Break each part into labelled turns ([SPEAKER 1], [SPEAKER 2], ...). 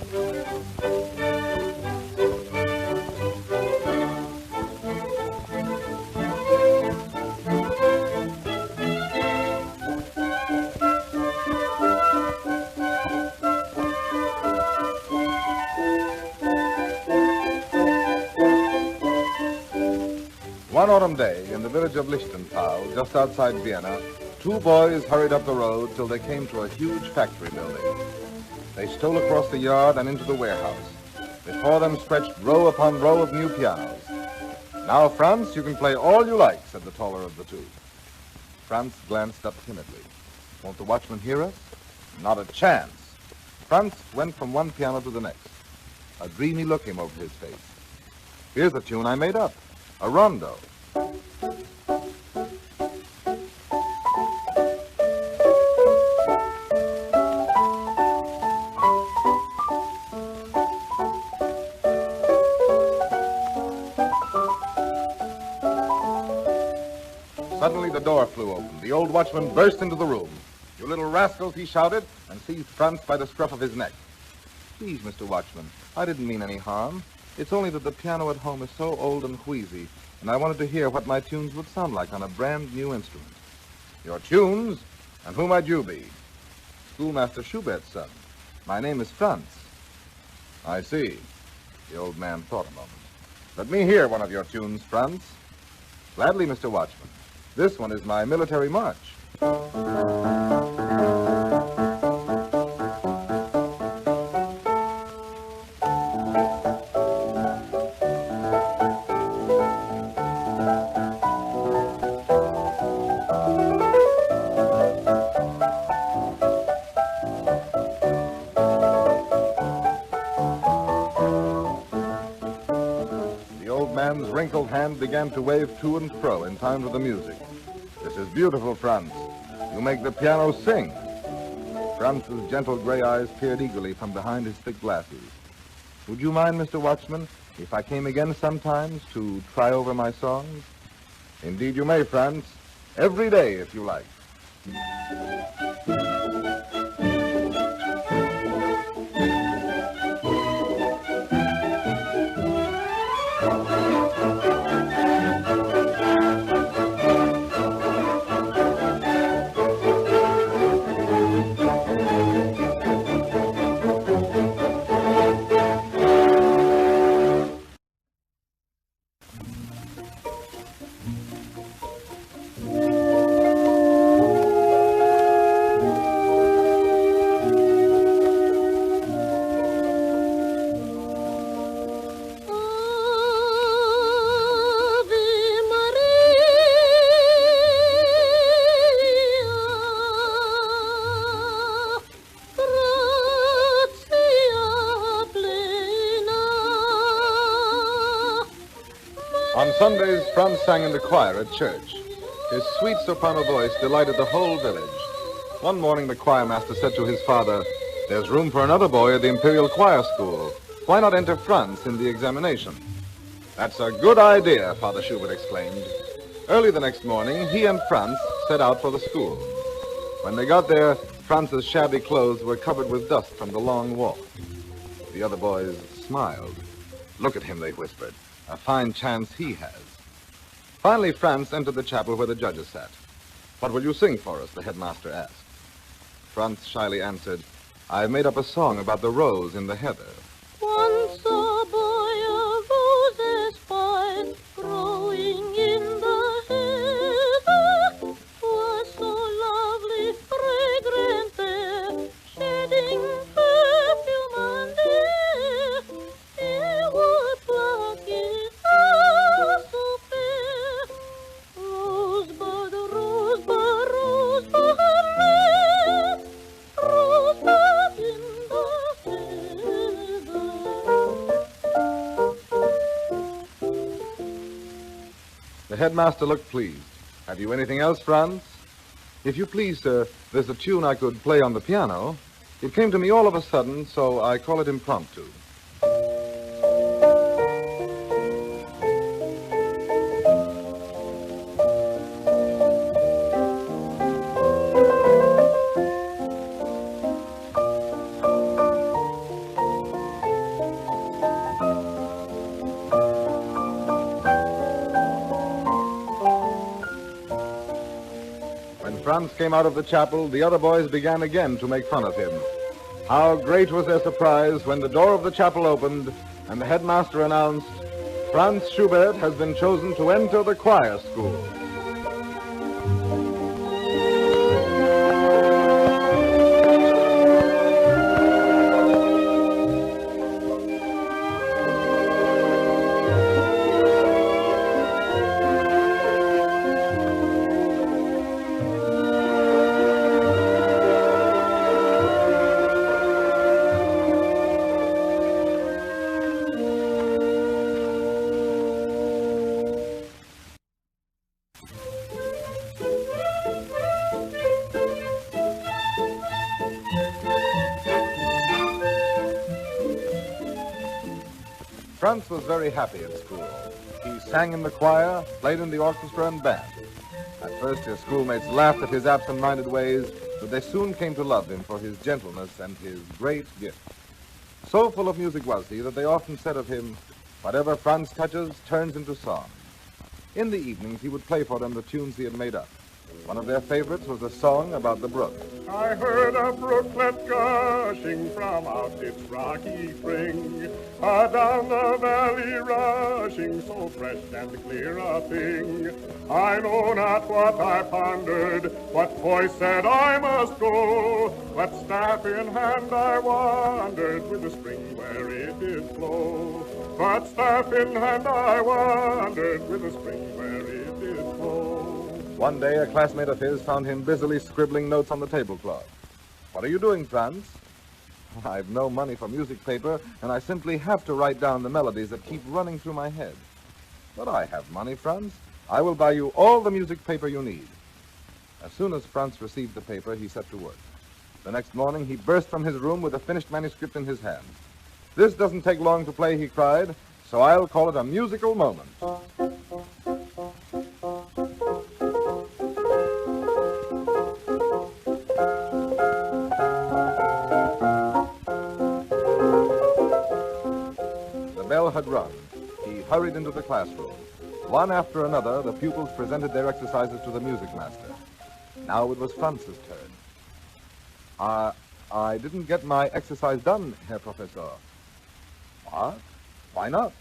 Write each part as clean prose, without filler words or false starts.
[SPEAKER 1] One autumn day, in the village of Lichtenthal, just outside Vienna, two boys hurried up the road till they came to a huge factory building. They stole across the yard and into the warehouse. Before them stretched row upon row of new pianos. "Now, Franz, you can play all you like," said the taller of the two. Franz glanced up timidly. "Won't the watchman hear us?" "Not a chance." Franz went from one piano to the next. A dreamy look came over his face. "Here's a tune I made up. A rondo." Suddenly the door flew open. The old watchman burst into the room. "You little rascals," he shouted, and seized Franz by the scruff of his neck. "Please, Mr. Watchman, I didn't mean any harm. It's only that the piano at home is so old and wheezy, and I wanted to hear what my tunes would sound like on a brand new instrument." "Your tunes? And who might you be?" "Schoolmaster Schubert's son. My name is Franz." "I see." The old man thought a moment. "Let me hear one of your tunes, Franz." "Gladly, Mr. Watchman. This one is my military march." Man's wrinkled hand began to wave to and fro in time to the music. "This is beautiful, Franz. You make the piano sing." Franz's gentle gray eyes peered eagerly from behind his thick glasses. "Would you mind, Mr. Watchman, if I came again sometimes to try over my songs?" "Indeed you may, Franz. Every day, if you like." On Sundays, Franz sang in the choir at church. His sweet soprano voice delighted the whole village. One morning, the choir master said to his father, "There's room for another boy at the Imperial Choir School. Why not enter Franz in the examination?" "That's a good idea," Father Schubert exclaimed. Early the next morning, he and Franz set out for the school. When they got there, Franz's shabby clothes were covered with dust from the long walk. The other boys smiled. "Look at him," they whispered. "A fine chance he has." Finally, Franz entered the chapel where the judges sat. "What will you sing for us?" the headmaster asked. Franz shyly answered, "I've made up a song about the rose in the heather."
[SPEAKER 2] Once a boy a rose espied, growing in the heather, was so lovely, fragrant there, shedding perfume and air. He would pluck it out so fair. Rosebud, rosebud, rosebud, red, rosebud in the heather.
[SPEAKER 1] The headmaster looked pleased. "Have you anything else, Franz?" "If you please, sir, there's a tune I could play on the piano. It came to me all of a sudden, so I call it Impromptu." Franz came out of the chapel, the other boys began again to make fun of him. How great was their surprise when the door of the chapel opened and the headmaster announced, "Franz Schubert has been chosen to enter the choir school." Franz was very happy at school. He sang in the choir, played in the orchestra and band. At first his schoolmates laughed at his absent-minded ways, but they soon came to love him for his gentleness and his great gift. So full of music was he that they often said of him, "Whatever Franz touches turns into song." In the evenings he would play for them the tunes he had made up. One of their favorites was a song about the brook.
[SPEAKER 3] I heard a brooklet gushing from out its rocky spring, down the valley rushing, so fresh and clear a thing. I know not what I pondered, what voice said I must go, but staff in hand I wandered with the spring where it did flow. But staff in hand I wandered with the spring where it did flow.
[SPEAKER 1] One day, a classmate of his found him busily scribbling notes on the tablecloth. "What are you doing, Franz?" "I've no money for music paper, and I simply have to write down the melodies that keep running through my head." "But I have money, Franz. I will buy you all the music paper you need." As soon as Franz received the paper, he set to work. The next morning, he burst from his room with a finished manuscript in his hand. "This doesn't take long to play," he cried, "so I'll call it a musical moment." The bell had rung. He hurried into the classroom. One after another, the pupils presented their exercises to the music master. Now it was Franz's turn. I didn't get my exercise done, Herr Professor." "What? Why not?"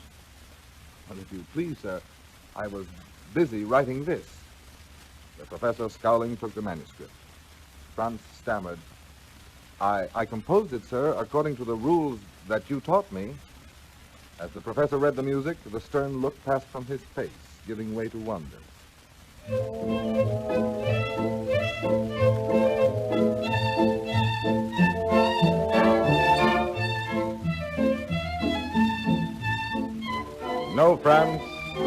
[SPEAKER 1] "Well, if you please, sir, I was busy writing this." The professor, scowling, took the manuscript. Franz stammered, I composed it, sir, according to the rules that you taught me." As the professor read the music, the stern look passed from his face, giving way to wonder. "No, Franz,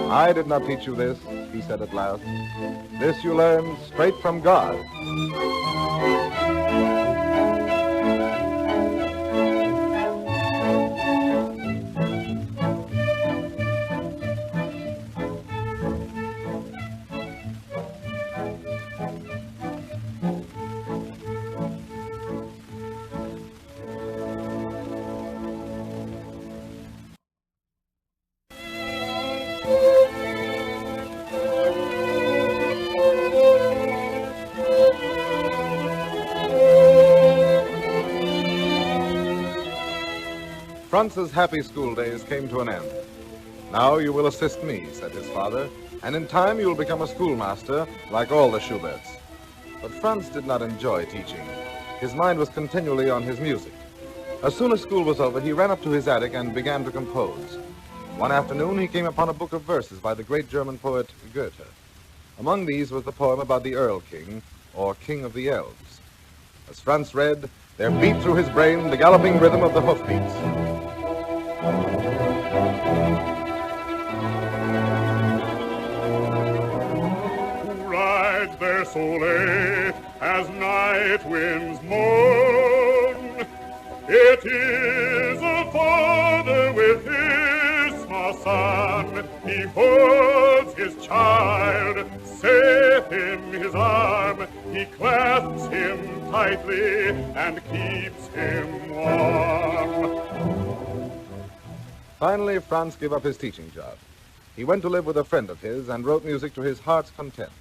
[SPEAKER 1] I did not teach you this," he said at last. "This you learned straight from God." Franz's happy school days came to an end. "Now you will assist me," said his father, "and in time you will become a schoolmaster like all the Schuberts." But Franz did not enjoy teaching. His mind was continually on his music. As soon as school was over, he ran up to his attic and began to compose. One afternoon, he came upon a book of verses by the great German poet Goethe. Among these was the poem about the Erl-King, or King of the Elves. As Franz read, there beat through his brain the galloping rhythm of the hoofbeats.
[SPEAKER 3] Who rides there so late as night winds moan? It is a father with his small son. He holds his child safe in his arm. He clasps him tightly and keeps him warm.
[SPEAKER 1] Finally, Franz gave up his teaching job. He went to live with a friend of his and wrote music to his heart's content.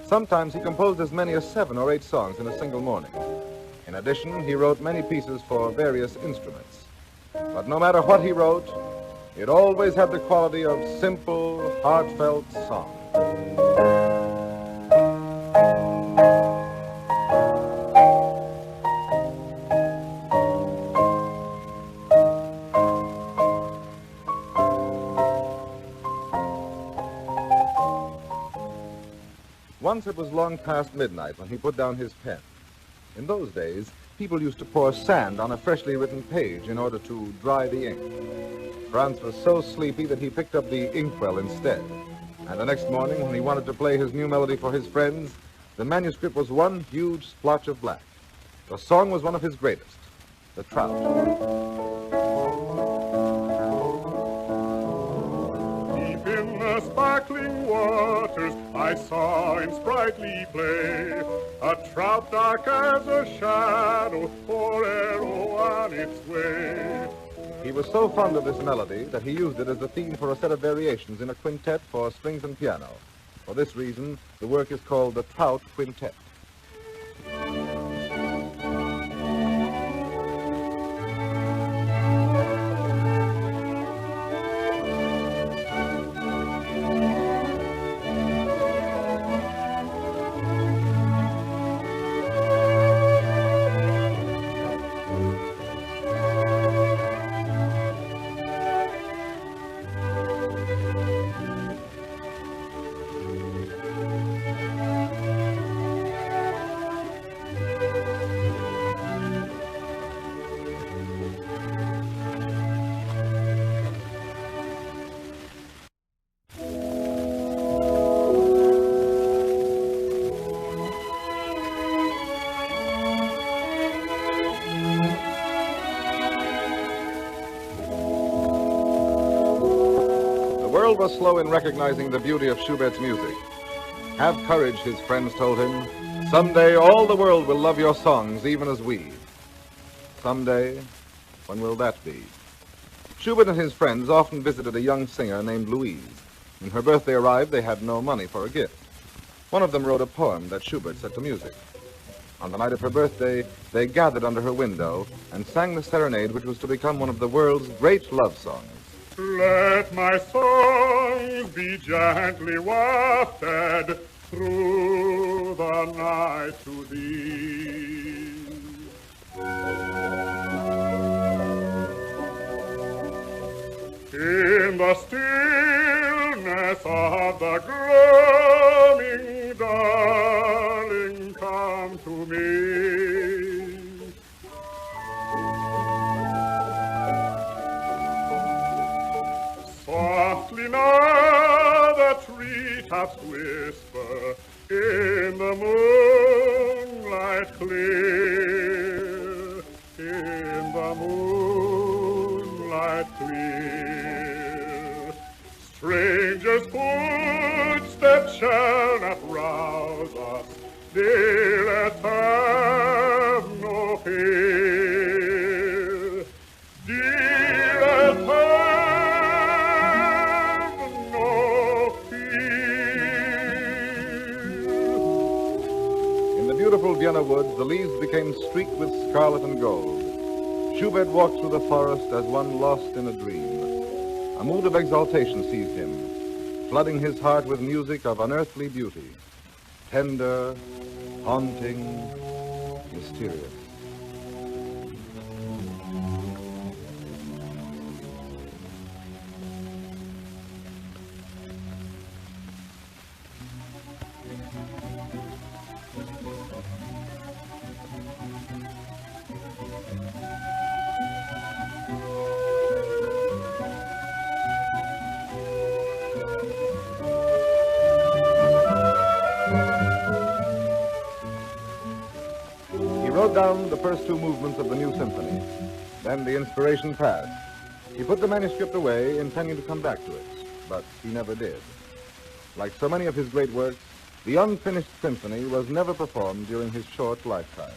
[SPEAKER 1] Sometimes he composed as many as 7 or 8 songs in a single morning. In addition, he wrote many pieces for various instruments. But no matter what he wrote, it always had the quality of simple, heartfelt song. Once it was long past midnight when he put down his pen. In those days, people used to pour sand on a freshly written page in order to dry the ink. Franz was so sleepy that he picked up the inkwell instead. And the next morning, when he wanted to play his new melody for his friends, the manuscript was one huge splotch of black. The song was one of his greatest, the Trout.
[SPEAKER 3] In the sparkling waters I saw in sprightly play a trout dark as a shadow, Forelle on its way.
[SPEAKER 1] He was so fond of this melody that he used it as the theme for a set of variations in a quintet for strings and piano. For this reason, the work is called the Trout Quintet. The world was slow in recognizing the beauty of Schubert's music. Have courage, his friends told him. Someday all the world will love your songs, even as we. Someday, when will that be? Schubert and his friends often visited a young singer named Louise. When her birthday arrived, they had no money for a gift. One of them wrote a poem that Schubert set to music. On the night of her birthday, they gathered under her window and sang the Serenade, which was to become one of the world's great love songs.
[SPEAKER 3] Let my songs be gently wafted through the night to thee. In the stillness of the gloaming, darling, come to me. Softly now the treetops whisper in the moonlight clear, in the moonlight clear. Strangers' footsteps shall not rouse us, they let have no fear. Dear, let have no fear.
[SPEAKER 1] In the beautiful Vienna woods, the leaves became streaked with scarlet and gold. Schubert walked through the forest as one lost in a dream. A mood of exaltation seized him, flooding his heart with music of unearthly beauty, tender, haunting, mysterious. He wrote down the first 2 movements of the new symphony. Then the inspiration passed. He put the manuscript away, intending to come back to it, but he never did. Like so many of his great works, the unfinished symphony was never performed during his short lifetime.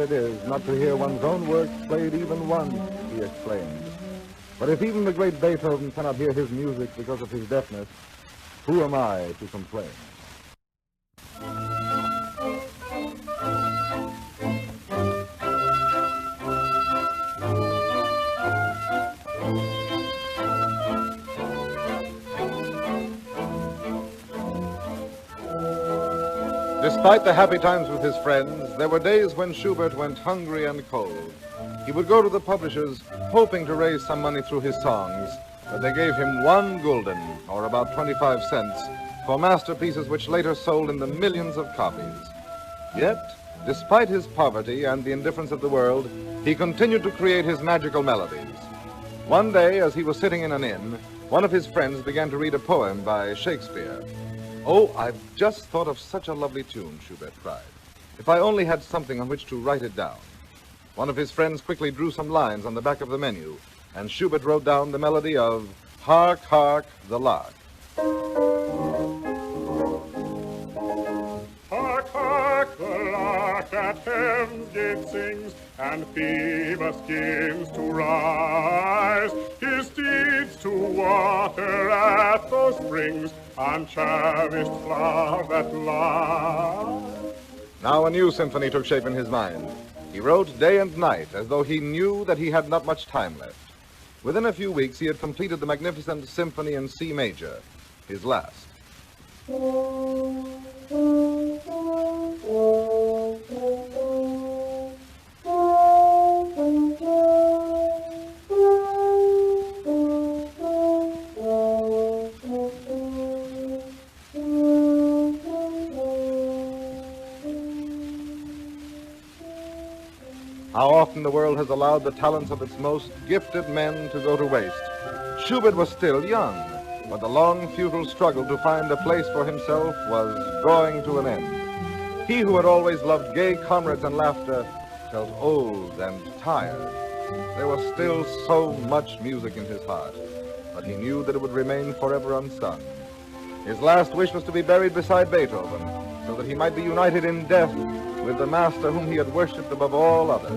[SPEAKER 1] sad it is not to hear one's own works played even once, he exclaims. But if even the great Beethoven cannot hear his music because of his deafness, who am I to complain? Despite the happy times with his friends, there were days when Schubert went hungry and cold. He would go to the publishers, hoping to raise some money through his songs, but they gave him 1 gulden, or about 25 cents, for masterpieces which later sold in the millions of copies. Yet, despite his poverty and the indifference of the world, he continued to create his magical melodies. One day, as he was sitting in an inn, one of his friends began to read a poem by Shakespeare. "Oh, I've just thought of such a lovely tune," Schubert cried. "If I only had something on which to write it down." One of his friends quickly drew some lines on the back of the menu, and Schubert wrote down the melody of Hark, Hark, the Lark.
[SPEAKER 3] Hark, hark, the lark at heaven's gate sings, and fever skins to rise, his steeds to water at those springs, on cherished flowers that lie.
[SPEAKER 1] Now a new symphony took shape in his mind. He wrote day and night, as though he knew that he had not much time left. Within a few weeks, he had completed the magnificent symphony in C major, his last. How often the world has allowed the talents of its most gifted men to go to waste. Schubert was still young, but the long, futile struggle to find a place for himself was drawing to an end. He who had always loved gay comrades and laughter felt old and tired. There was still so much music in his heart, but he knew that it would remain forever unsung. His last wish was to be buried beside Beethoven, so that he might be united in death with the master whom he had worshipped above all others.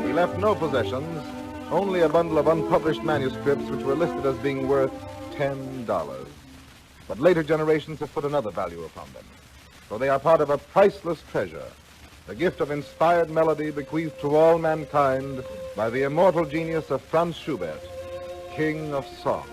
[SPEAKER 1] He left no possessions, only a bundle of unpublished manuscripts which were listed as being worth $10. But later generations have put another value upon them, for they are part of a priceless treasure, the gift of inspired melody bequeathed to all mankind by the immortal genius of Franz Schubert, King of Song.